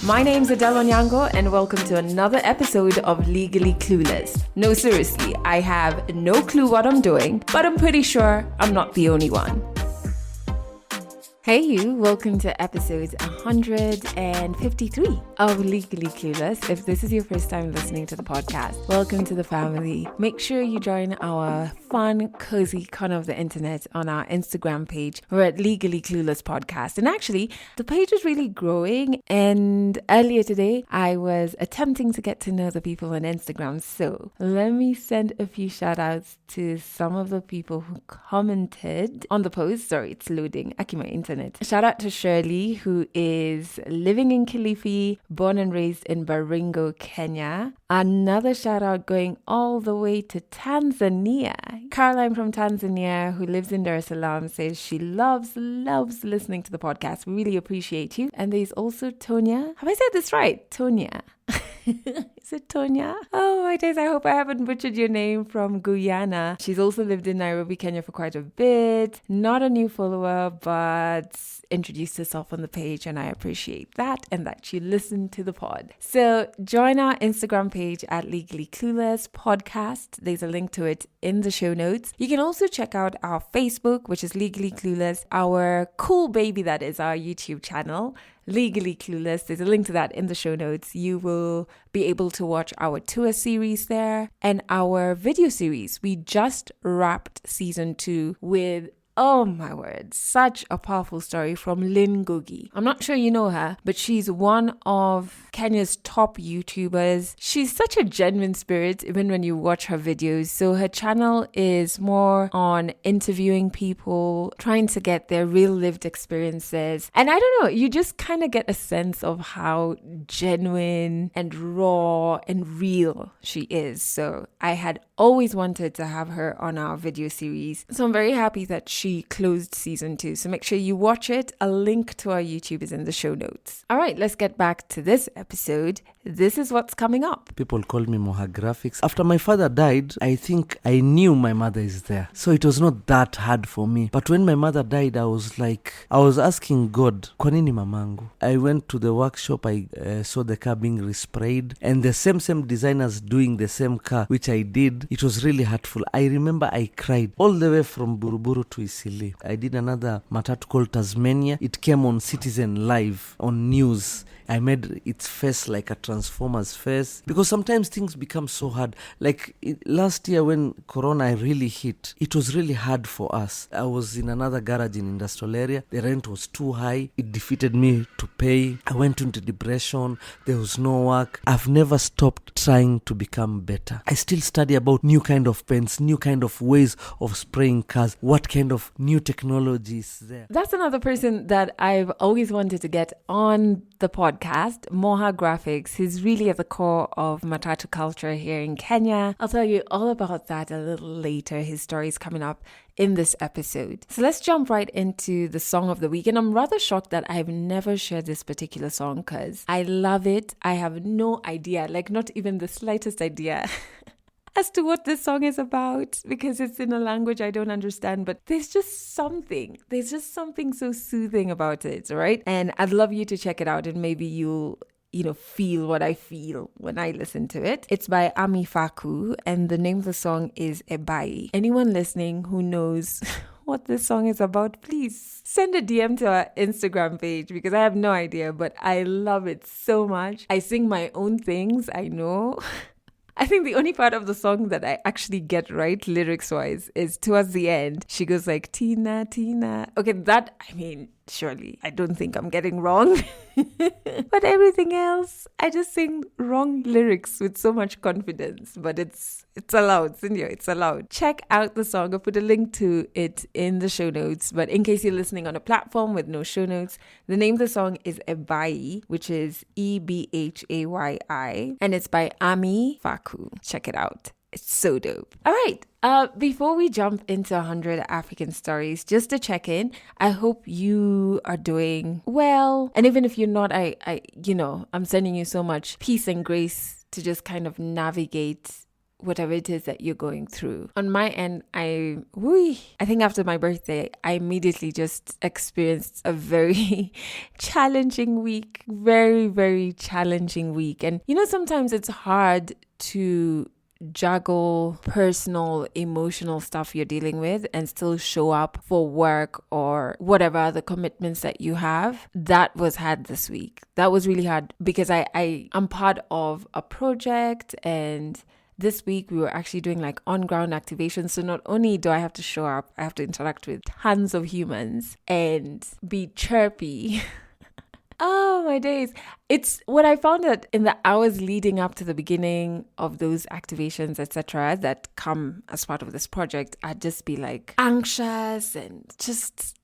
My name's Adele Onyango and welcome to another episode of Legally Clueless. No, seriously, I have no clue what I'm doing, but I'm pretty sure I'm not the only one. Hey you, welcome to episode 153 of Legally Clueless. If this is your first time listening to the podcast, welcome to the family. Make sure you join our fun, cozy corner of the internet on our Instagram page. We're at Legally Clueless Podcast. And actually, the page is really growing. And earlier today, I was attempting to get to know the people on Instagram. So let me send a few shout outs to some of the people who commented on the post. Sorry, it's loading. Akima internet. Shout out to Shirley, who is living in Kilifi, born and raised in Baringo, Kenya. Another shout out going all the way to Tanzania. Caroline from Tanzania, who lives in Dar es Salaam, says she loves listening to the podcast. We really appreciate you. And there's also Tonya. Have I said this right? Tonya. Is it Tonya? Oh my days, I hope I haven't butchered your name, from Guyana. She's also lived in Nairobi, Kenya for quite a bit. Not a new follower, but introduced herself on the page, and I appreciate that and that you listen to the pod. So join our Instagram page at Legally Clueless Podcast. There's a link to it in the show notes. You can also check out our Facebook, which is Legally Clueless, our cool baby that is our YouTube channel, Legally Clueless. There's a link to that in the show notes. You will be able to watch our tour series there and our video series. We just wrapped season 2 with, oh my word, such a powerful story from Lynn Gogi. I'm not sure you know her, but she's one of Kenya's top YouTubers. She's such a genuine spirit, even when you watch her videos. So her channel is more on interviewing people, trying to get their real lived experiences. And I don't know, you just kind of get a sense of how genuine and raw and real she is. So I had always wanted to have her on our video series. So I'm very happy that she closed season 2. So make sure you watch it. A link to our YouTube is in the show notes. All right, let's get back to this episode. This is what's coming up. People call me Moha Graphics. After my father died, I think I knew my mother is there. So it was not that hard for me. But when my mother died, I was asking God, kwa nini mamangu? I went to the workshop. I saw the car being resprayed. And the same designers doing the same car, which I did. It was really hurtful. I remember I cried all the way from Buruburu to Isili. I did another Matatus called Tasmania. It came on Citizen Live on news. I made its face like a Transformer's face, because sometimes things become so hard. Like last year when Corona really hit, it was really hard for us. I was in another garage in industrial area. The rent was too high. It defeated me to pay. I went into depression. There was no work. I've never stopped trying to become better. I still study about new kind of paints, new kind of ways of spraying cars, what kind of new technology is there. That's another person that I've always wanted to get on the podcast, Moha Graphics. He's really at the core of Matatus culture here in Kenya. I'll tell you all about that a little later. His story is coming up in this episode. So let's jump right into the song of the week. And I'm rather shocked that I've never shared this particular song because I love it. I have no idea, like not even the slightest idea as to what this song is about, because it's in a language I don't understand, but there's just something so soothing about it, right? And I'd love you to check it out, and maybe you'll feel what I feel when I listen to it. It's by Ami Faku, and the name of the song is Ebai. Anyone listening who knows what this song is about, please send a DM to our Instagram page, because I have no idea, but I love it so much. I sing my own things, I know. I think the only part of the song that I actually get right, lyrics-wise, is towards the end. She goes like, Tina, Tina. Okay, that, surely, I don't think I'm getting wrong. But everything else, I just sing wrong lyrics with so much confidence. But it's allowed, Cynthia, it's allowed. Check out the song. I'll put a link to it in the show notes. But in case you're listening on a platform with no show notes, the name of the song is Ebai, which is Ebhayi. And it's by Ami Faku. Check it out. It's so dope. All right. Before we jump into 100 African stories, just to check in, I hope you are doing well. And even if you're not, I'm sending you so much peace and grace to just kind of navigate whatever it is that you're going through. On my end, I think after my birthday, I immediately just experienced a very challenging week, very, very challenging week. And sometimes it's hard to juggle personal, emotional stuff you're dealing with and still show up for work or whatever other commitments that you have. That was hard this week. That was really hard because I'm part of a project, and this week we were actually doing like on-ground activations. So not only do I have to show up, I have to interact with tons of humans and be chirpy. Oh, my days. It's what I found that in the hours leading up to the beginning of those activations, etc., that come as part of this project, I'd just be like anxious and just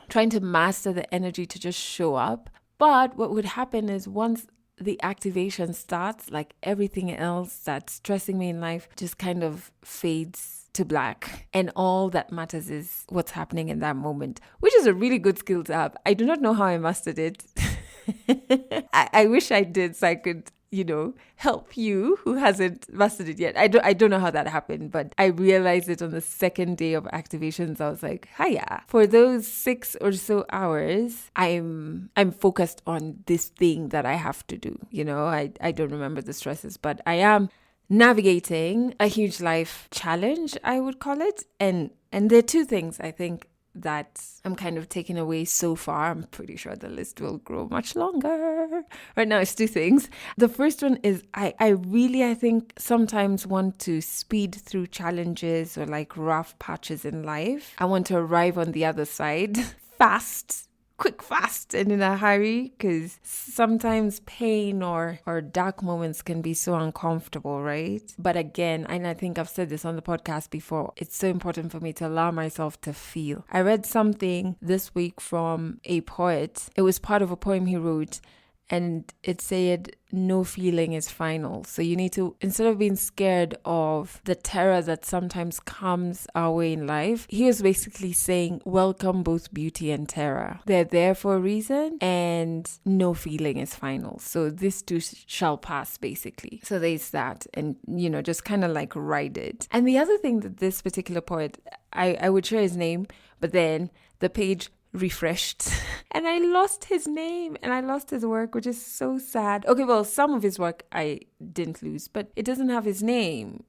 trying to master the energy to just show up. But what would happen is once the activation starts, like everything else that's stressing me in life just kind of fades to black, and all that matters is what's happening in that moment, which is a really good skill to have. I do not know how I mastered it. I wish I did, so I could help you who hasn't mastered it yet. I don't know how that happened, but I realized it on the second day of activations. I was like, hiya. For those 6 or so hours, I'm focused on this thing that I have to do. I don't remember the stresses, but I am navigating a huge life challenge, I would call it. And there are two things I think that I'm kind of taking away so far. I'm pretty sure the list will grow much longer. Right now it's two things. The first one is I think sometimes want to speed through challenges or like rough patches in life. I want to arrive on the other side fast, and in a hurry, because sometimes pain or dark moments can be so uncomfortable, right? But again, and I think I've said this on the podcast before, it's so important for me to allow myself to feel. I read something this week from a poet. It was part of a poem he wrote, and it said, no feeling is final. So you need to, instead of being scared of the terror that sometimes comes our way in life, he was basically saying, welcome both beauty and terror. They're there for a reason, and no feeling is final. So this too shall pass, basically. So there's that, and just kind of like ride it. And the other thing that this particular poet, I would share his name, but then the page refreshed and I lost his name and I lost his work, which is so sad. Okay, well, some of his work I didn't lose, but it doesn't have his name.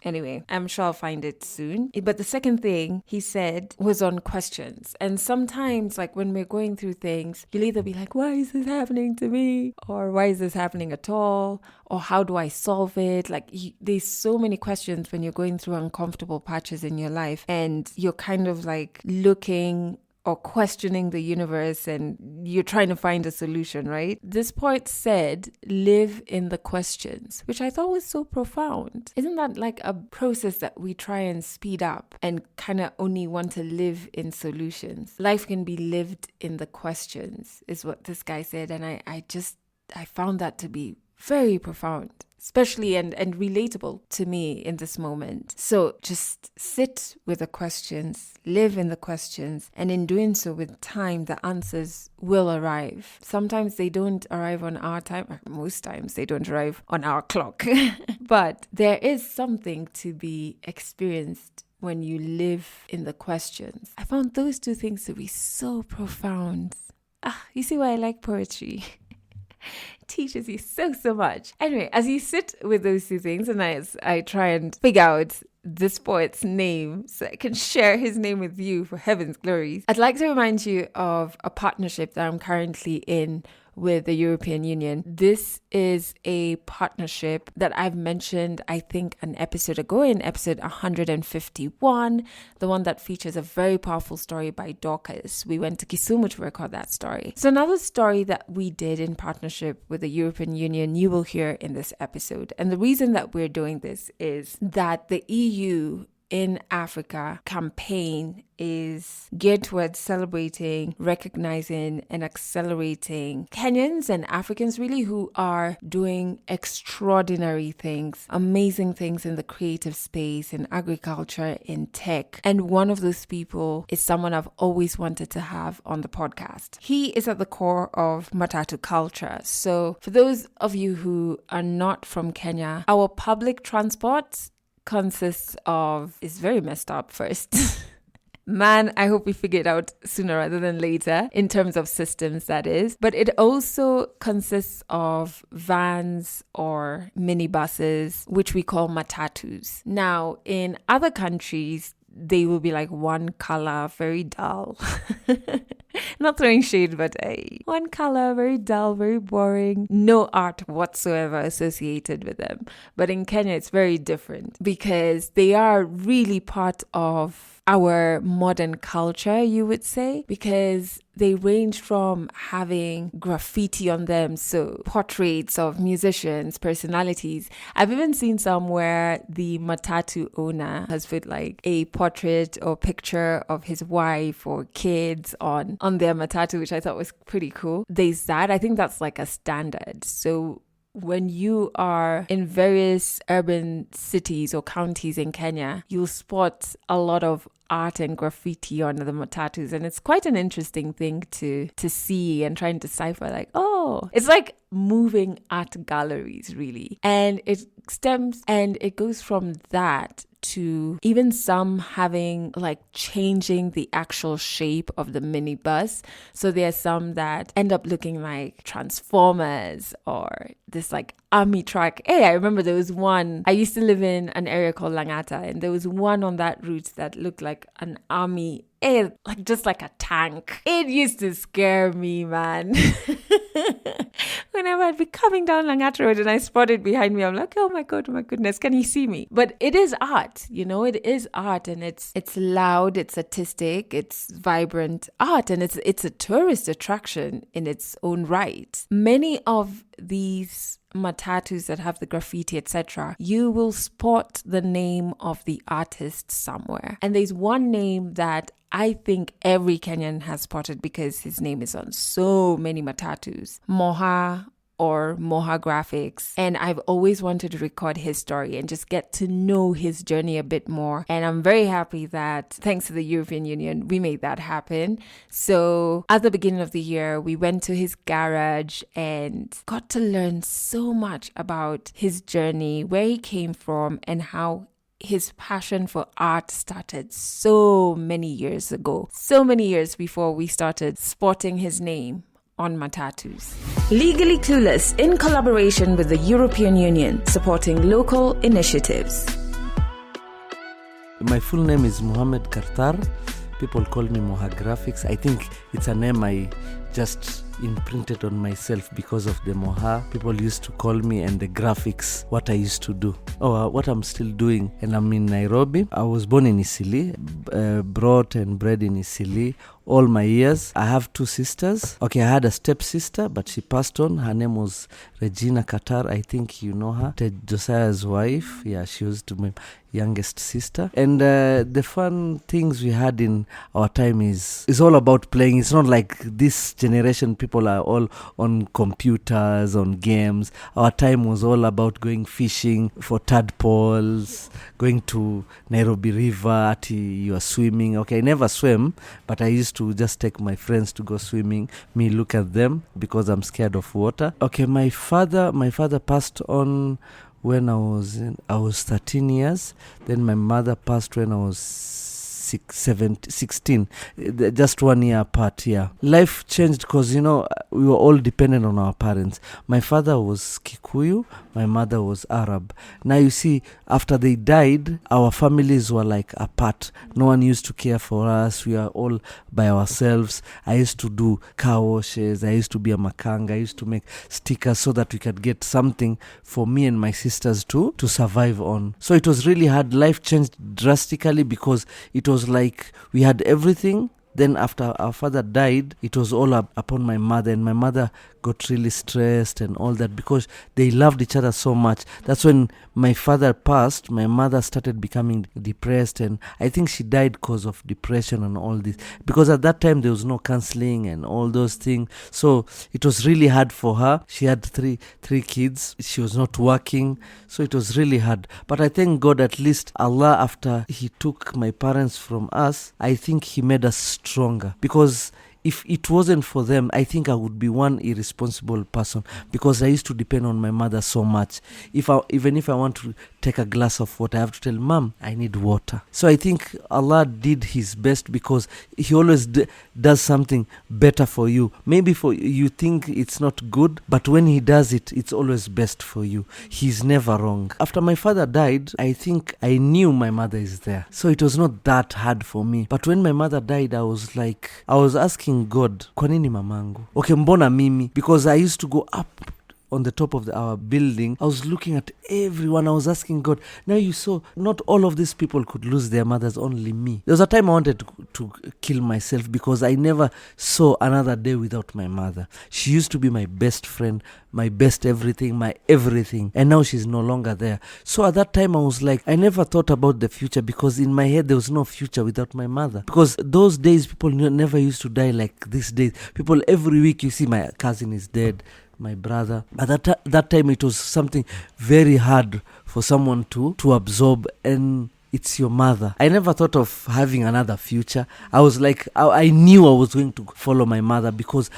Anyway, I'm sure I'll find it soon. But the second thing he said was on questions. And sometimes, like when we're going through things, you'll either be like, why is this happening to me? Or why is this happening at all? Or how do I solve it? Like there's so many questions when you're going through uncomfortable patches in your life, and you're kind of like looking or questioning the universe and you're trying to find a solution, right? This poet said, live in the questions, which I thought was so profound. Isn't that like a process that we try and speed up and kind of only want to live in solutions? Life can be lived in the questions, is what this guy said. And I found that to be very profound, especially and relatable to me in this moment. So just sit with the questions, live in the questions, and in doing so with time, the answers will arrive. Sometimes they don't arrive on our time. Most times they don't arrive on our clock. But there is something to be experienced when you live in the questions. I found those two things to be so profound. You see why I like poetry? Teaches you so much. Anyway, as you sit with those two things, and as I try and figure out this poet's name so I can share his name with you for heaven's glories, I'd like to remind you of a partnership that I'm currently in with the European Union. This is a partnership that I've mentioned, I think, an episode ago, in episode 151, the one that features a very powerful story by Dorcas. We went to Kisumu to record that story. So another story that we did in partnership with the European Union, you will hear in this episode. And the reason that we're doing this is that the EU in Africa campaign is geared towards celebrating, recognizing, and accelerating Kenyans and Africans really who are doing extraordinary things, amazing things in the creative space, in agriculture, in tech. And one of those people is someone I've always wanted to have on the podcast. He is at the core of Matatus culture. So for those of you who are not from Kenya, our public transport consists of, is very messed up first. Man, I hope we figure it out sooner rather than later in terms of systems, that is. But it also consists of vans or minibuses, which we call matatus. Now, in other countries, they will be like one color, very dull. Not throwing shade, but one color, very dull, very boring. No art whatsoever associated with them. But in Kenya, it's very different because they are really part of our modern culture, you would say, because they range from having graffiti on them, so portraits of musicians, personalities. I've even seen some where the matatu owner has put like a portrait or picture of his wife or kids on their matatu, which I thought was pretty cool. There's that. I think that's like a standard. So when you are in various urban cities or counties in Kenya, you'll spot a lot of art and graffiti on the matatus, and it's quite an interesting thing to see and try and decipher, like, oh, it's like moving art galleries, really. And it stems and it goes from that to even some having like changing the actual shape of the minibus. So there's some that end up looking like Transformers or this like army truck. Hey, I remember there was one, I used to live in an area called Langata, and there was one on that route that looked like an army, like just like a tank. It used to scare me, man. Whenever I'd be coming down Langata Road and I spotted behind me, I'm like, oh my God, oh my goodness, can he see me? But it is art, it is art, and it's loud, it's artistic, it's vibrant art, and it's a tourist attraction in its own right. Many of these matatus that have the graffiti, etc., you will spot the name of the artist somewhere. And there's one name that I think every Kenyan has spotted because his name is on so many matatus. Moha or Moha Graphics. And I've always wanted to record his story and just get to know his journey a bit more. And I'm very happy that thanks to the European Union, we made that happen. So at the beginning of the year, we went to his garage and got to learn so much about his journey, where he came from, and how his passion for art started so many years ago, so many years before we started spotting his name on matatus. Legally Clueless, in collaboration with the European Union, supporting local initiatives. My full name is Mohammed Kartar. People call me Moha Graphics. I think it's a name I just imprinted on myself because of the Moha. People used to call me, and the graphics, what I used to do. What I'm still doing. And I'm in Nairobi. I was born in Isili, brought and bred in Isili all my years. I have two sisters. Okay, I had a stepsister, but she passed on. Her name was Regina Qatar. I think you know her. Ted Josiah's wife. Yeah, she was to my youngest sister. And the fun things we had in our time is all about playing. It's not like this generation, people are all on computers, on games. Our time was all about going fishing for tadpoles, going to Nairobi River, you are swimming. Okay, I never swim, but I used to just take my friends to go swimming, me look at them because I'm scared of water. Okay, my father passed on when I was 13 years. Then my mother passed when I was 16, just 1 year apart. Yeah, life changed because we were all dependent on our parents. My father was Kikuyu, my mother was Arab. Now you see, after they died, our families were like apart. No one used to care for us. We are all by ourselves. I used to do car washes. I used to be a makanga. I used to make stickers so that we could get something for me and my sisters to survive on. So it was really hard. Life changed drastically because it was like we had everything, Then after our father died, it was all upon my mother, and my mother got really stressed and all that because they loved each other so much. That's when my father passed, my mother started becoming depressed, and I think she died because of depression and all this, because at that time there was no counseling and all those things. So it was really hard for her. She had three kids. She was not working, so it was really hard. But I thank God, at least Allah, after he took my parents from us, I think he made us stronger, because if it wasn't for them, I think I would be one irresponsible person, because I used to depend on my mother so much. Even if I want to take a glass of water, I have to tell Mom, I need water. So I think Allah did his best, because he always does something better for you. Maybe for you think it's not good, but when he does it, it's always best for you. He's never wrong. After my father died, I think I knew my mother is there. So it was not that hard for me. But when my mother died, I was asking God, kwa nini mamangu? Okay, mbona mimi? Because I used to go up on the top of our building. I was looking at everyone. I was asking God, now you saw not all of these people could lose their mothers, only me. There was a time I wanted to kill myself, because I never saw another day without my mother. She used to be my best friend, my best everything, my everything, and now she's no longer there. So at that time I was like, I never thought about the future, because in my head there was no future without my mother. Because those days people never used to die like these days. People every week, you see my cousin is dead, my brother. But that time it was something very hard for someone to absorb, and it's your mother. I never thought of having another future. I was like, I knew I was going to follow my mother, because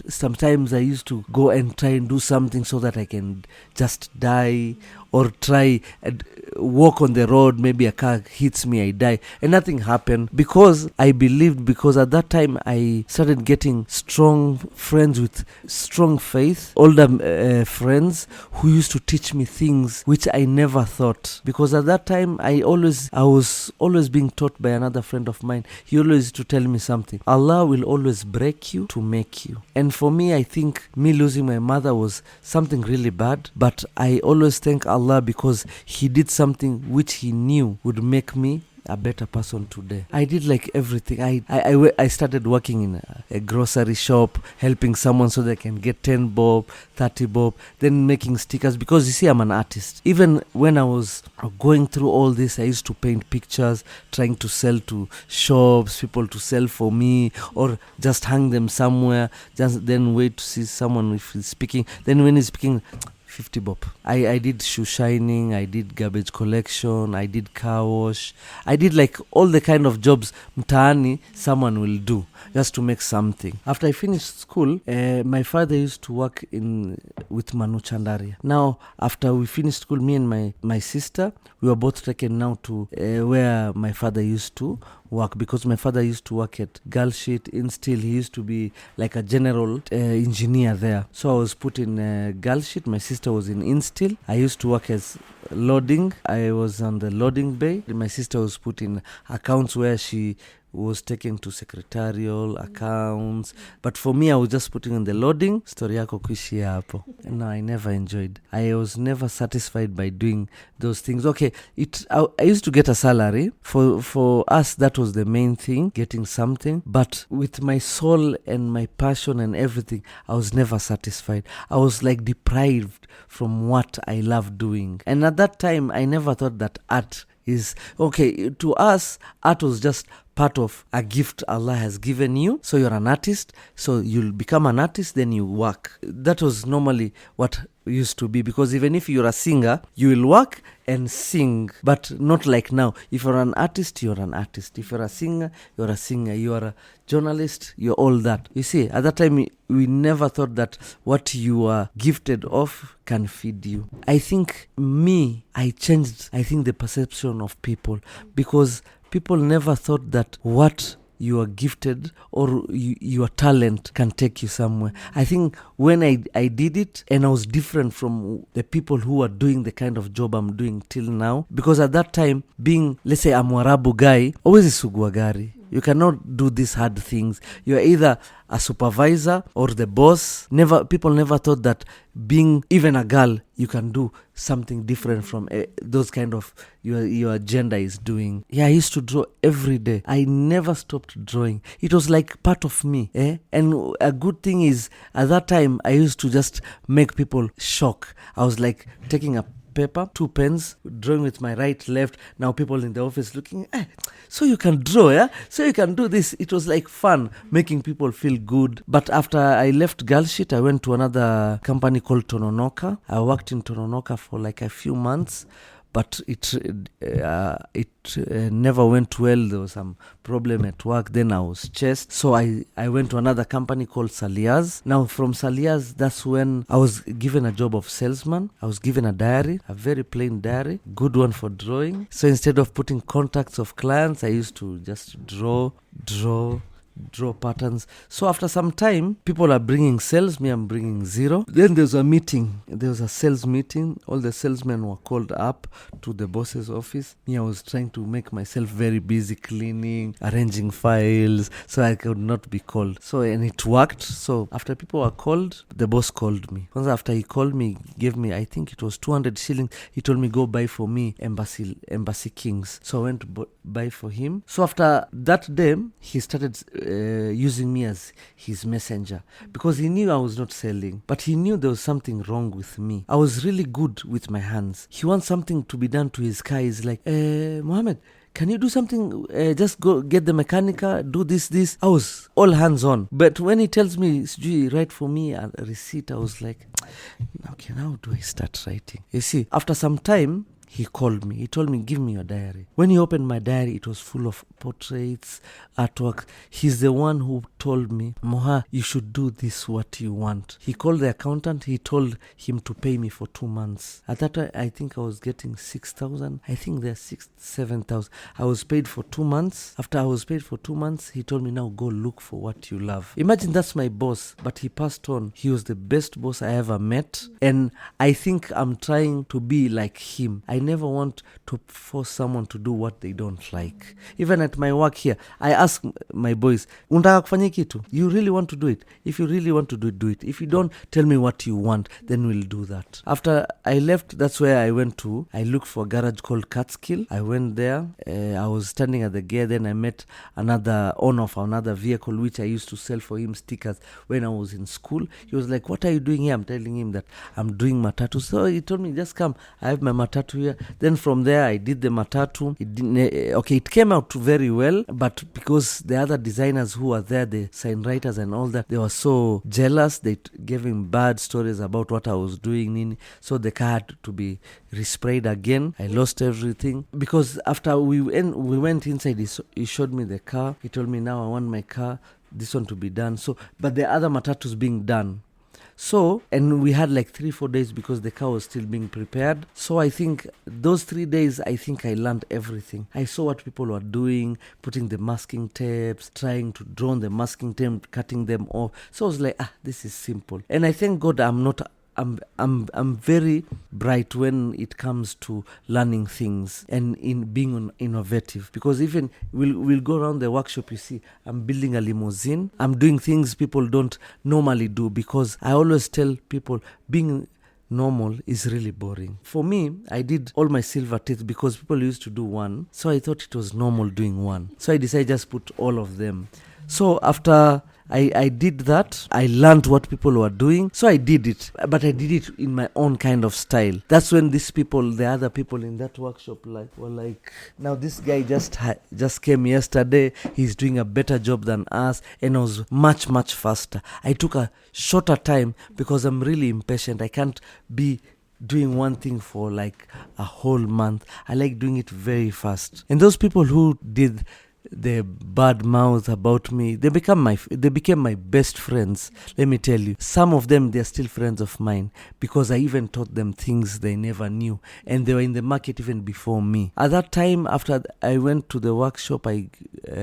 sometimes I used to go and try and do something so that I can just die, or try and walk on the road, maybe a car hits me, I die, and nothing happened, because I believed. Because at that time I started getting strong friends with strong faith, older friends who used to teach me things which I never thought. Because at that time I was always being taught by another friend of mine. He always used to tell me something: Allah will always break you to make you. And for me, I think me losing my mother was something really bad, but I always thank Allah, because he did something which he knew would make me a better person today. I did like everything. I started working in a grocery shop, helping someone so they can get 10 bob, 30 bob, then making stickers, because you see, I'm an artist. Even when I was going through all this, I used to paint pictures, trying to sell to shops, people to sell for me, or just hang them somewhere, just then wait to see someone if he's speaking. Then when he's speaking, 50 bob. I did shoe shining, I did garbage collection, I did car wash, I did like all the kind of jobs mtaani someone will do just to make something. After I finished school, my father used to work with Manu Chandaria. Now after we finished school, me and my sister, we were both taken now to where my father used to work, because my father used to work at Galshit, Instill. He used to be like a general engineer there. So I was put in Galshit, my sister was in Instill. I used to work as loading. I was on the loading bay. My sister was put in accounts, where she was taken to secretarial accounts, but for me I was just putting on the loading. Story yako kuishia hapo. No, I never enjoyed. I was never satisfied by doing those things. Okay, I used to get a salary. For us, that was the main thing, getting something. But with my soul and my passion and everything, I was never satisfied. I was like deprived from what I love doing. And at that time, I never thought that art is okay. To us, art was just part of a gift Allah has given you. So you're an artist, so you'll become an artist, then you work. That was normally what used to be, because even if you're a singer, you will work and sing, but not like now. If you're an artist, you're an artist. If you're a singer, you're a singer. You are a journalist, you're all that. You see, at that time, we never thought that what you are gifted of can feed you. I think I changed, the perception of people, because people never thought that what you are gifted or your talent can take you somewhere. I think when I did it, and I was different from the people who are doing the kind of job I'm doing till now, because at that time, being, let's say, a Mwarabu guy, always sugua gari. You cannot do these hard things. You are either a supervisor or the boss. People never thought that being even a girl, you can do something different from those kind of your gender is doing. Yeah, I used to draw every day. I never stopped drawing. It was like part of me. And a good thing is, at that time, I used to just make people shock. I was like taking a paper, 2 pens, drawing with my right, left. Now people in the office looking, so you can draw, yeah? So you can do this. It was like fun, making people feel good. But after I left Girl Shit, I went to another company called Tononoka. I worked in Tononoka for like a few months, but it never went well. There was some problem at work. Then I was chased. So I went to another company called Salias. Now from Salias, that's when I was given a job of salesman. I was given a diary, a very plain diary, good one for drawing. So instead of putting contacts of clients, I used to just draw patterns. So after some time, people are bringing sales, me I'm bringing zero. Then there's a meeting. There was a sales meeting. All the salesmen were called up to the boss's office. Me, I was trying to make myself very busy cleaning, arranging files, so I could not be called. So, and it worked. So after people were called, the boss called me. Once after he called me, gave me, I think it was 200 shillings. He told me, go buy for me Embassy Kings. So I went to buy for him. So after that day, he started using me as his messenger, because he knew I was not selling, but he knew there was something wrong with me. I was really good with my hands. He wants something to be done to his car. He's like, Mohammed, can you do something? Just go get the mechanica, do this. I was all hands on. But when he tells me, write for me a receipt, I was like, okay, now do I start writing? You see, after some time, he called me. He told me, give me your diary. When he opened my diary, it was full of portraits, artwork. He's the one who told me, Moha, you should do this, what you want. He called the accountant. He told him to pay me for 2 months. At that time, I think I was getting 6,000. I think they're 7,000. I was paid for 2 months. After I was paid for 2 months, he told me, now go look for what you love. Imagine that's my boss, but he passed on. He was the best boss I ever met. And I think I'm trying to be like him. I never want to force someone to do what they don't like. Even at my work here, I ask my boys, unataka kufanya kitu? You really want to do it? If you really want to do it, do it. If you don't, tell me what you want, then we'll do that. After I left, that's where I went to. I looked for a garage called Catskill. I went there. I was standing at the gate. Then I met another owner of another vehicle, which I used to sell for him stickers when I was in school. He was like, what are you doing here? I'm telling him that I'm doing Matatus. So he told me, just come. I have my Matatu here. Then from there, I did the Matatu. It came out very well, but because the other designers who were there, the sign writers and all that, they were so jealous. They gave him bad stories about what I was doing. So the car had to be resprayed again. I lost everything because after we went inside, he showed me the car. He told me, now I want my car, this one to be done. So, but the other Matatus being done. So, and we had like 3-4 days because the car was still being prepared. So I think those 3 days, I think I learned everything. I saw what people were doing, putting the masking tapes, trying to draw on the masking tape, cutting them off. So I was like, this is simple. And I thank God I'm very bright when it comes to learning things and in being innovative, because even we'll go around the workshop, you see I'm building a limousine. I'm doing things people don't normally do, because I always tell people being normal is really boring. For me, I did all my silver teeth because people used to do one, so I thought it was normal doing one, so I decided just put all of them. So after I did that, I learned what people were doing, so I did it, but I did it in my own kind of style. That's when these people, the other people in that workshop, were like, now this guy just came yesterday, he's doing a better job than us, and I was much faster. I took a shorter time because I'm really impatient. I can't be doing one thing for like a whole month. I like doing it very fast. And those people who did the bad mouth about me, they became my best friends. Let me tell you, some of them, they're still friends of mine because I even taught them things they never knew, and they were in the market even before me. At that time, after I went to the workshop, I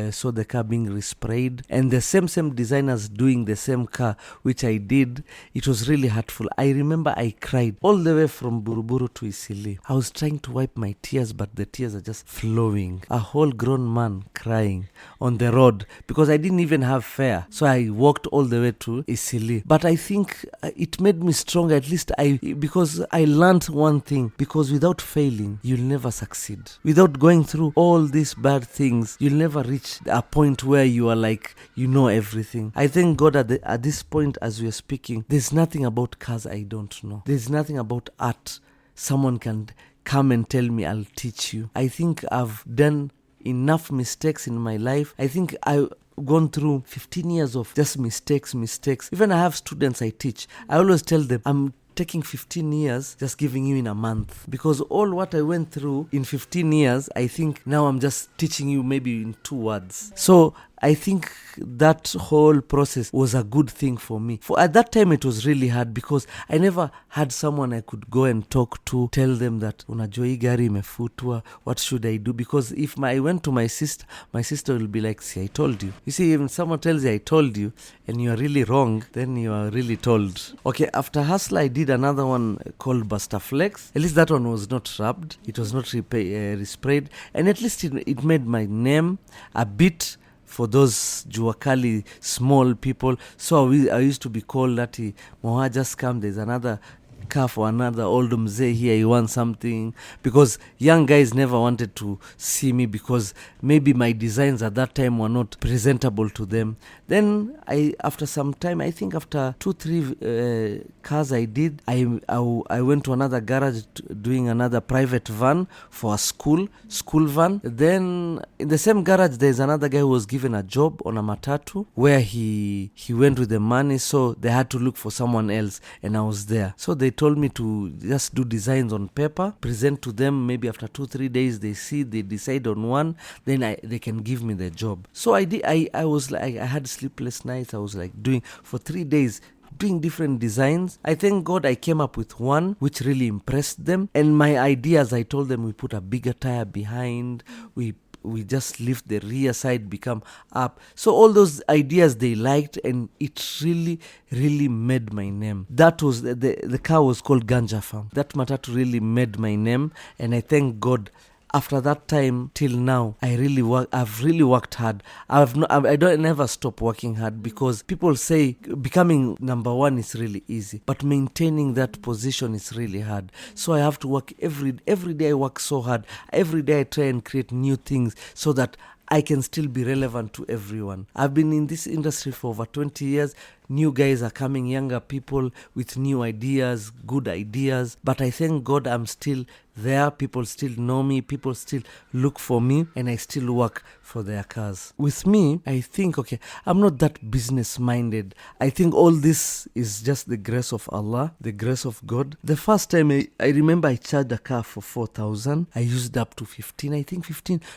saw the car being resprayed, and the same designers doing the same car which I did. It was really hurtful. I remember I cried all the way from Buruburu to Isili. I was trying to wipe my tears, but the tears are just flowing. A whole grown man cried crying on the road because I didn't even have fare. So I walked all the way to Isili. But I think it made me stronger. At least because I learned one thing, because without failing, you'll never succeed. Without going through all these bad things, you'll never reach a point where you are like, you know everything. I thank God at this point as we are speaking, there's nothing about cars I don't know. There's nothing about art someone can come and tell me, I'll teach you. I think I've done enough mistakes in my life. I think I've gone through 15 years of just mistakes. Even I have students I teach. I always tell them, I'm taking 15 years just giving you in a month, because all what I went through in 15 years, I think now I'm just teaching you maybe in 2 words. So I think that whole process was a good thing for me. For at that time it was really hard because I never had someone I could go and talk to, tell them that unajua hii gari imefutwa, what should I do? Because if I went to my sister will be like, see, I told you. You see, even someone tells you I told you and you are really wrong, then you are really told. Okay, after Hustler I did another one called Buster Flex. At least that one was not rubbed, it was not resprayed, and at least it made my name a bit for those juakali small people. So I used to be called that Moha, just come, there's another car for another old mzee here, you want something, because young guys never wanted to see me because maybe my designs at that time were not presentable to them. Then after some time, I think after 2-3 cars I did, I went to another garage doing another private van for a school van. Then in the same garage there's another guy who was given a job on a Matatus where he went with the money, so they had to look for someone else and I was there. So they told me to just do designs on paper, present to them. Maybe after 2-3 days they decide on one, then they can give me the job. So I did. I was like, I had sleepless nights. I was like doing for 3 days, doing different designs. I thank God I came up with one which really impressed them. And my ideas, I told them we put a bigger tire behind, we just lift the rear side, become up. So all those ideas they liked, and it really, really made my name. That was the car was called Ganja Farm. That Matatus really made my name, and I thank God. After that time till now, I've really worked hard. I don't never stop working hard, because people say becoming number one is really easy, but maintaining that position is really hard. So I have to work every day. I work so hard. Every day I try and create new things so that I can still be relevant to everyone. I've been in this industry for over 20 years. New guys are coming, younger people with new ideas, good ideas. But I thank God I'm still there. People still know me. People still look for me. And I still work for their cars. With me, I think, okay, I'm not that business minded. I think all this is just the grace of Allah, the grace of God. The first time I remember I charged a car for 4,000. I used up to 15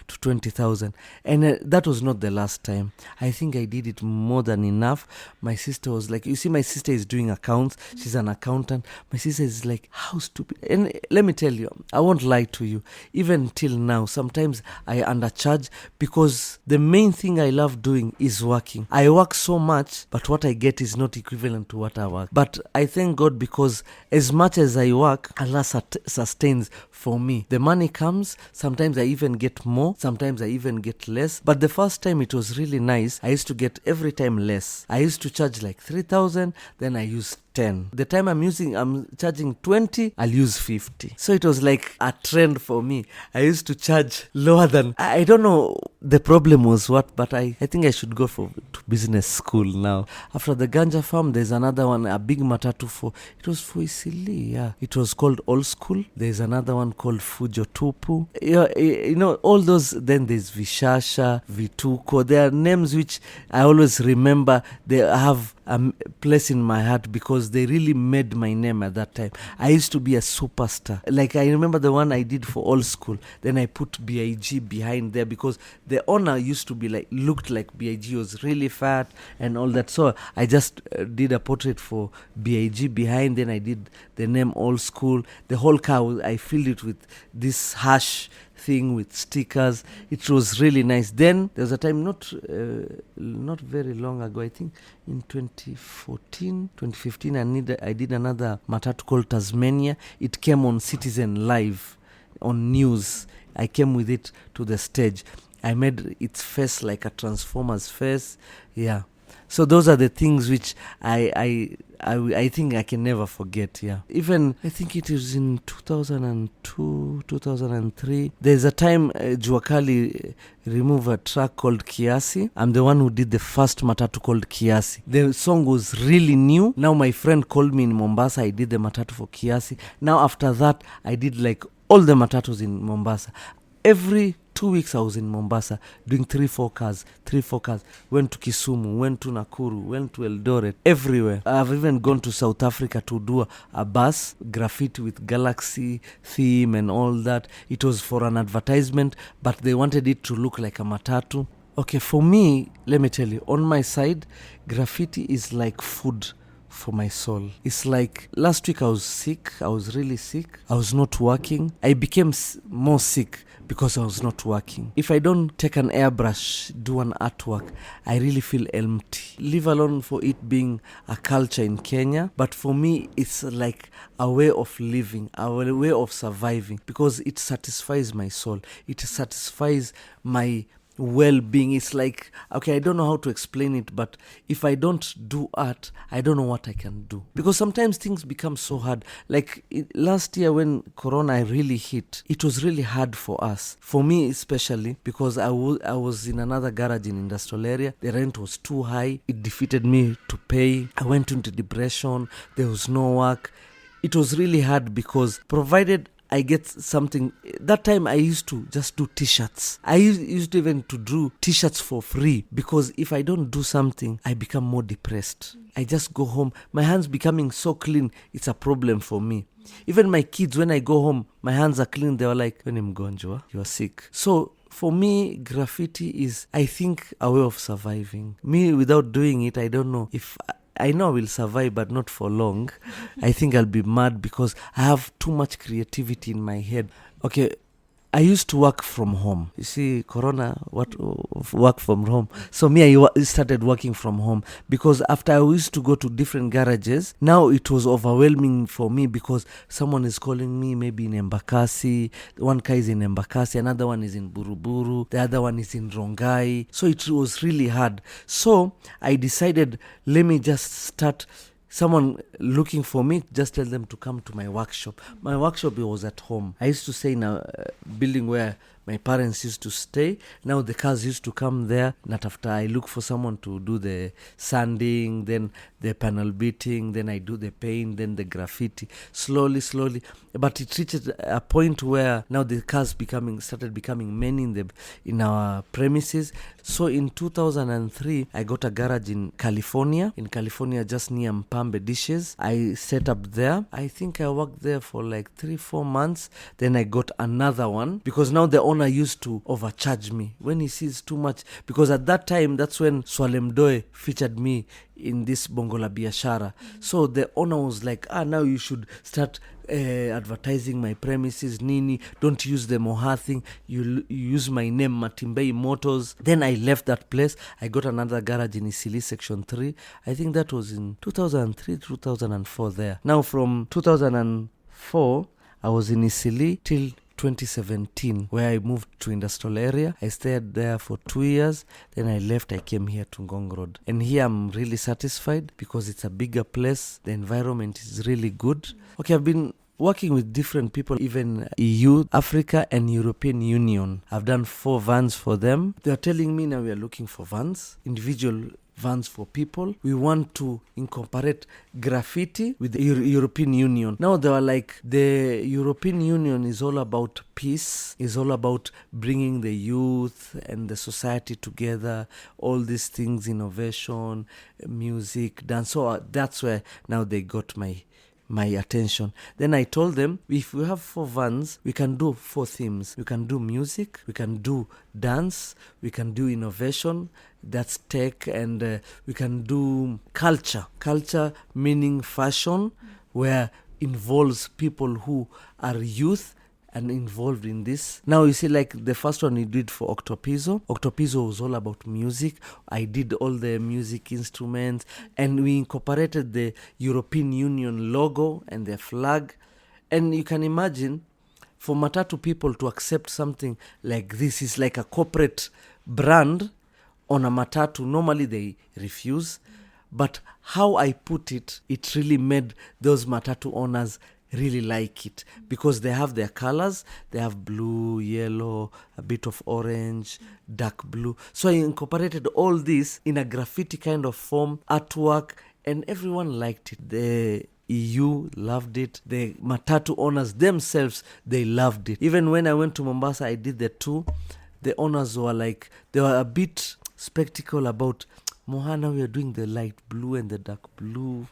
to 20,000. And that was not the last time. I think I did it more than enough. My sister was like, you see, my sister is doing accounts. She's an accountant. My sister is like, how stupid. And let me tell you, I won't lie to you. Even till now, sometimes I undercharge, because the main thing I love doing is working. I work so much, but what I get is not equivalent to what I work. But I thank God, because as much as I work, Allah sustains for me. The money comes. Sometimes I even get more. Sometimes I even get less. But the first time it was really nice. I used to get every time less. I used to charge like 3,000, then I used 10. The time I'm charging 20, I'll use 50. So it was like a trend for me. I used to charge lower than, I don't know the problem was what, but I think I should go to business school now. After the Ganja Farm, there's another one, a big Matatus it was for Isili, yeah. It was called Old School. There's another one called Fujo Tupu. You know, all those. Then there's Vishasha, Vituko. There are names which I always remember. They have a place in my heart, because they really made my name at that time. I used to be a superstar. Like, I remember the one I did for Old School. Then I put BIG behind there, because the owner used to be like, looked like BIG was really fat and all that. So I just did a portrait for BIG behind. Then I did the name Old School. The whole car, I filled it with this hash thing with stickers. It was really nice. Then there was a time not very long ago, I think in 2015, I did another Matatus called Tasmania. It came on Citizen Live on news. I came with it to the stage. I made its face like a transformer's face. Yeah. So those are the things which I think I can never forget. Yeah. Even I think it was in 2002, 2003. There's a time Juakali removed a track called Kiasi. I'm the one who did the first Matatu called Kiasi. The song was really new. Now my friend called me in Mombasa. I did the Matatu for Kiasi. Now after that, I did like all the Matatus in Mombasa. Every 2 weeks I was in Mombasa doing 3-4 cars. Went to Kisumu, went to Nakuru, went to Eldoret, everywhere. I've even gone to South Africa to do a bus, graffiti with galaxy theme and all that. It was for an advertisement, but they wanted it to look like a matatu. Okay, for me, let me tell you, on my side, graffiti is like food for my soul. It's like last week I was sick. I was really sick. I was not working. I became more sick because I was not working. If I don't take an airbrush, do an artwork, I really feel empty. Leave alone for it being a culture in Kenya. But for me, it's like a way of living, a way of surviving, because it satisfies my soul. It satisfies my well-being. It's like, okay, I don't know how to explain it, but if I don't do art, I don't know what I can do, because sometimes things become so hard. Like last year when Corona really hit, it was really hard for us, for me especially, because I was in another garage in industrial area. The rent was too high. It defeated me to pay. I went into depression. There was no work. It was really hard, because provided I get something. That time I used to just do t-shirts. I used even to do t-shirts for free, because if I don't do something, I become more depressed. I just go home. My hands becoming so clean, it's a problem for me. Even my kids, when I go home, my hands are clean. They were like, "When mgonjwa, you are sick." So for me, graffiti is, I think, a way of surviving. Me, without doing it, I don't know if... I know I will survive, but not for long. I think I'll be mad, because I have too much creativity in my head. Okay, I used to work from home. You see, Corona, work from home. So me, I started working from home, because after I used to go to different garages, now it was overwhelming for me, because someone is calling me maybe in Embakasi. One guy is in Embakasi, another one is in Buruburu, the other one is in Rongai. So it was really hard. So I decided, let me just start... Someone looking for me, just tell them to come to my workshop. My workshop was at home. I used to stay in a building where my parents used to stay. Now the cars used to come there. Not after I look for someone to do the sanding, then the panel beating, then I do the paint, then the graffiti. Slowly. But it reached a point where now the cars started becoming many in our premises. So in 2003, I got a garage in California. Just near Mpambe Dishes. I set up there. I think I worked there for like 3-4 months. Then I got another one, because now the owner used to overcharge me when he sees too much, because at that time, that's when Swalem Doe featured me in this Bongo la Biashara. So the owner was like, now you should start advertising my premises, Nini, don't use the Moha thing, you use my name, Matimbei Motors. Then I left that place. I got another garage in Isili section 3. I think that was in 2003, 2004 there. Now from 2004, I was in Isili till 2017, where I moved to industrial area. I stayed there for 2 years. Then I left. I came here to Ngong Road. And here I'm really satisfied, because it's a bigger place. The environment is really good. Okay, I've been working with different people, even EU, Africa, and European Union. I've done 4 vans for them. They're telling me now we are looking for vans, individual vans for people. We want to incorporate graffiti with the European Union. Now they were like, the European Union is all about peace, is all about bringing the youth and the society together, all these things, innovation, music, dance. So that's where now they got my attention. Then I told them, if we have 4 vans, we can do 4 themes. We can do music, we can do dance, we can do innovation, that's tech, and we can do culture. Culture meaning fashion, where involves people who are youth and involved in this. Now you see, like the first one we did for Octopizo. Octopizo was all about music. I did all the music instruments, and we incorporated the European Union logo and the flag. And you can imagine, for Matatu people to accept something like this is like a corporate brand on a Matatu. Normally they refuse. But how I put it, it really made those Matatu owners really like it because they have their colors. They have blue, yellow, a bit of orange, dark blue. So I incorporated all this in a graffiti kind of form, artwork, and everyone liked it. The EU loved it. The Matatu owners themselves, they loved it. Even when I went to Mombasa, I did the tour. The owners were like, they were a bit skeptical about, Mohana, we are doing the light blue and the dark blue.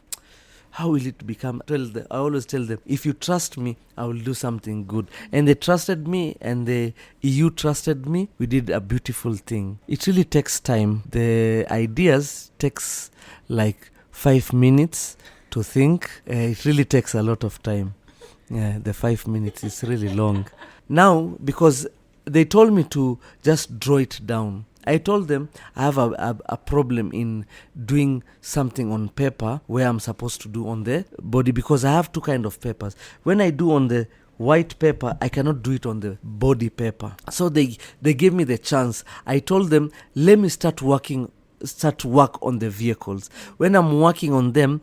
How will it become? I always tell them, if you trust me, I will do something good. And they trusted me, and the EU trusted me. We did a beautiful thing. It really takes time. The ideas takes like 5 minutes to think. It really takes a lot of time. Yeah, the 5 minutes is really long. Now, because they told me to just draw it down, I told them I have a problem in doing something on paper where I'm supposed to do on the body, because I have two kind of papers. When I do on the white paper, I cannot do it on the body paper. So they gave me the chance. I told them, let me start work on the vehicles. When I'm working on them,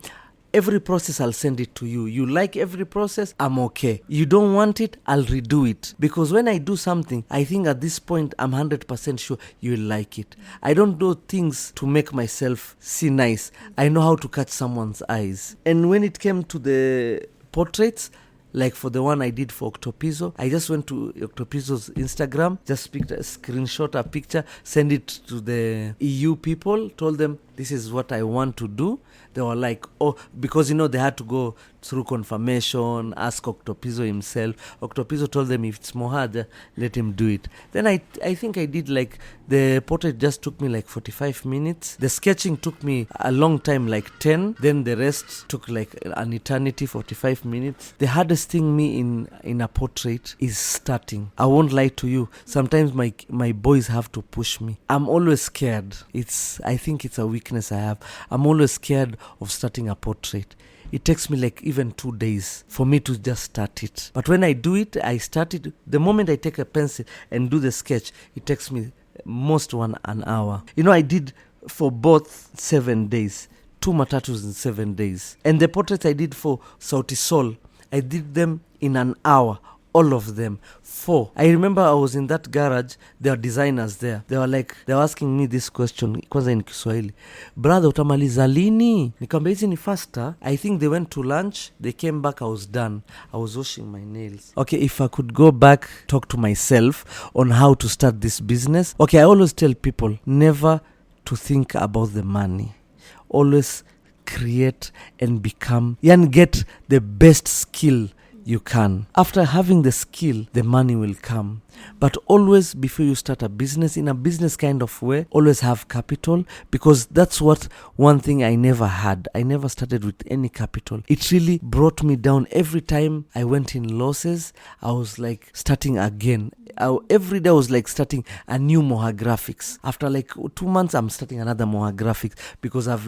every process I'll send it to you. You like every process, I'm okay. You don't want it, I'll redo it. Because when I do something, I think at this point I'm 100% sure you'll like it. I don't do things to make myself see nice. I know how to catch someone's eyes. And when it came to the portraits, like for the one I did for Octopizzo, I just went to Octopizzo's Instagram, just picked a screenshot, a picture, send it to the EU people, told them this is what I want to do. They were like, oh, because, they had to go through confirmation, ask Octopizzo himself. Octopizzo told them if it's Mohad, let him do it. Then I think I did the portrait just took me 45 minutes. The sketching took me a long time, 10. Then the rest took an eternity, 45 minutes. The hardest thing in a portrait is starting. I won't lie to you. Sometimes my boys have to push me. I'm always scared. I think it's a weakness I have. I'm always scared of starting a portrait. It takes me even 2 days for me to just start it. But when I do it, I start it. The moment I take a pencil and do the sketch, it takes me most an hour. I did for both 7 days. 2 Matatus in 7 days. And the portraits I did for Sauti Sol, I did them in an hour. All of them. 4. I remember I was in that garage. There are designers there. They were asking me this question, kwanza in Kiswahili. Brother, utamaliza lini? Nikamwambia hizi ni faster. I think they went to lunch. They came back. I was done. I was washing my nails. Okay, if I could go back, talk to myself on how to start this business. Okay, I always tell people never to think about the money. Always create and become and get the best skill you can. After having the skill, the money will come. But always, before you start a business, in a business kind of way, always have capital, because that's one thing I never had. I never started with any capital. It really brought me down. Every time I went in losses, I was starting again. Every day I was starting a new Moha Graphics. After 2 months, I'm starting another Moha Graphics because I've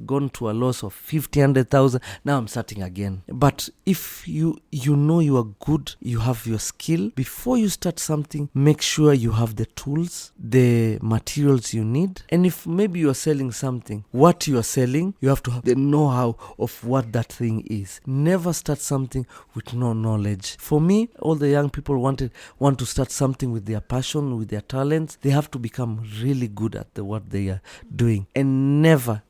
gone to a loss of 100,000. Now I'm starting again. But if you know you are good, you have your skill, before you start something, make sure you have the tools, the materials you need. And if maybe you are selling something, what you are selling, you have to have the know-how of what that thing is. Never start something with no knowledge. For me, all the young people want to start something with their passion, with their talents. They have to become really good at what they are doing. And never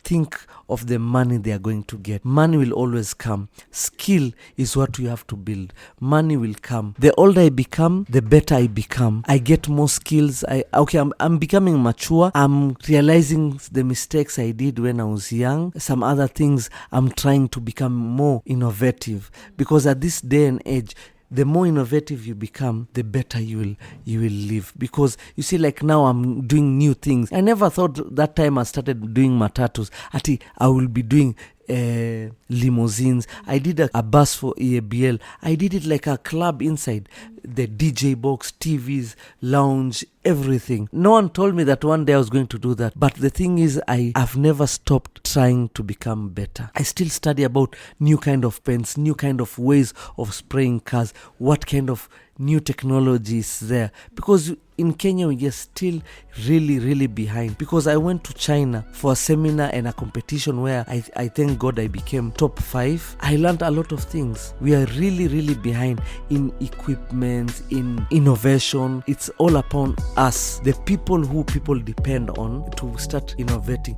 think of the money they are going to get. Money will always come. Skill is what you have to build. Money will come. The older I become, the better I become. I get more skills. I'm becoming mature. I'm realizing the mistakes I did when I was young. Some other things, I'm trying to become more innovative, because at this day and age, the more innovative you become, the better you will live. Because you see, now I'm doing new things. I never thought that time I started doing Matatus, I will be doing limousines. I did a bus for EABL. I did it like a club inside. The DJ box, TVs, lounge, everything. No one told me that one day I was going to do that. But the thing is, I've never stopped trying to become better. I still study about new kind of paints, new kind of ways of spraying cars, what kind of new technology is there. Because in Kenya, we are still really, really behind. Because I went to China for a seminar and a competition where I thank God I became top 5. I learned a lot of things. We are really, really behind in equipment, in innovation. It's all upon us, the people who people depend on to start innovating.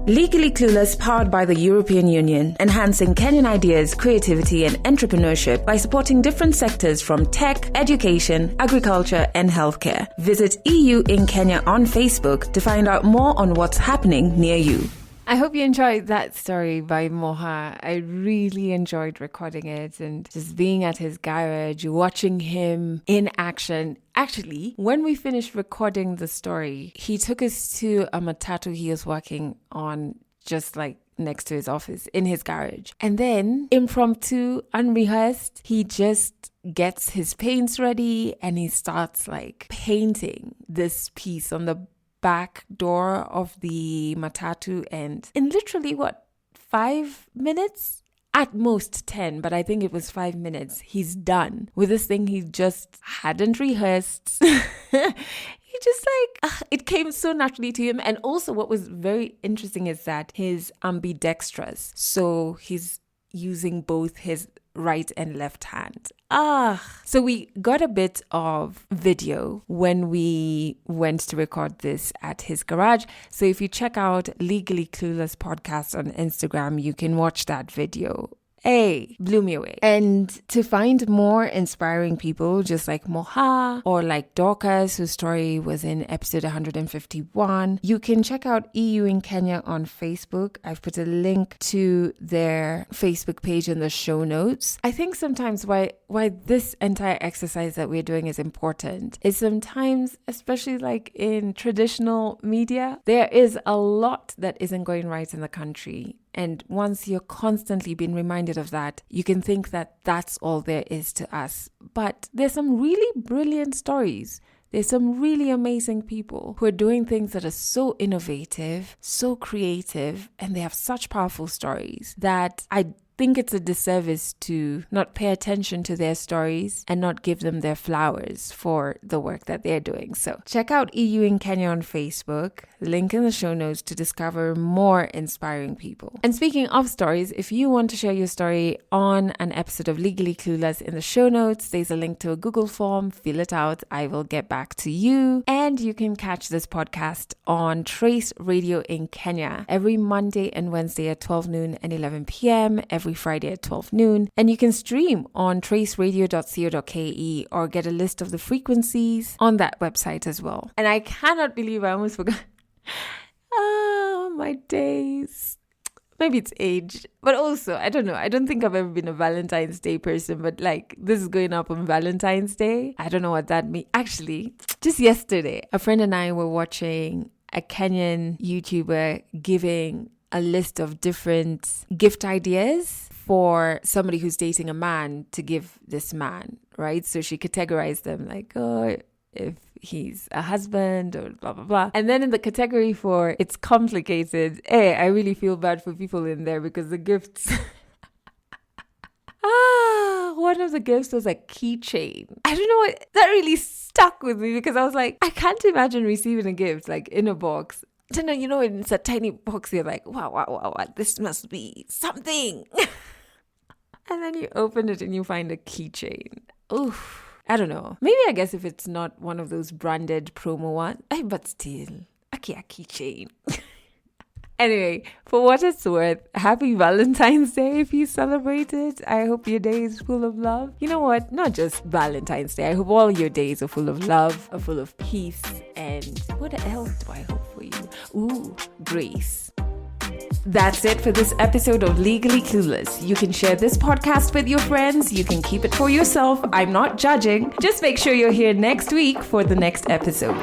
Legally Clueless, powered by the European Union, enhancing Kenyan ideas, creativity and entrepreneurship by supporting different sectors from tech, education, agriculture and healthcare. Visit EU in Kenya on Facebook to find out more on what's happening near you. I hope you enjoyed that story by Moha. I really enjoyed recording it and just being at his garage, watching him in action. Actually, when we finished recording the story, he took us to a Matatus he was working on just like next to his office in his garage. And then, impromptu, unrehearsed, he just gets his paints ready and he starts like painting this piece on the back door of the Matatus, and in literally 5 minutes? At most 10, but I think it was 5 minutes. He's done with this thing he just hadn't rehearsed. He just it came so naturally to him. And also what was very interesting is that he's ambidextrous. So he's using both his right and left hand. So we got a bit of video when we went to record this at his garage. So if you check out Legally Clueless podcast on Instagram, you can watch that video. Hey, blew me away. And to find more inspiring people just like Moha or like Dorcas, whose story was in episode 151, you can check out EU in Kenya on Facebook. I've put a link to their Facebook page in the show notes. I think sometimes why this entire exercise that we're doing is important is sometimes, especially like in traditional media, there is a lot that isn't going right in the country. And once you're constantly being reminded of that, you can think that that's all there is to us. But there's some really brilliant stories. There's some really amazing people who are doing things that are so innovative, so creative, and they have such powerful stories that I think it's a disservice to not pay attention to their stories and not give them their flowers for the work that they're doing. So check out EU in Kenya on Facebook, link in the show notes to discover more inspiring people. And speaking of stories, if you want to share your story on an episode of Legally Clueless, in the show notes, there's a link to a Google form. Fill it out. I will get back to you. And you can catch this podcast on Trace Radio in Kenya every Monday and Wednesday at 12 noon and 11 p.m. every Friday at 12 noon. And you can stream on traceradio.co.ke or get a list of the frequencies on that website as well. And I cannot believe I almost forgot. Oh, my days. Maybe it's age. But also, I don't know. I don't think I've ever been a Valentine's Day person, but like this is going up on Valentine's Day. I don't know what that means. Actually, just yesterday, a friend and I were watching a Kenyan YouTuber giving a list of different gift ideas for somebody who's dating a man to give this man, right? So she categorized them like, oh, if he's a husband or blah, blah, blah. And then in the category for it's complicated, I really feel bad for people in there because the gifts... one of the gifts was a keychain. I don't know what... That really stuck with me because I was like, I can't imagine receiving a gift like in a box. I don't know, you know, it's a tiny box, you're like, wow, this must be something. And then you open it and you find a keychain. Oof. I don't know. Maybe I guess if it's not one of those branded promo ones, but still, a keychain. Anyway, for what it's worth, happy Valentine's Day if you celebrate it. I hope your day is full of love. You know what? Not just Valentine's Day. I hope all your days are full of love, are full of peace, and what else do I hope for you? Ooh, grace. That's it for this episode of Legally Clueless. You can share this podcast with your friends. You can keep it for yourself. I'm not judging. Just make sure you're here next week for the next episode.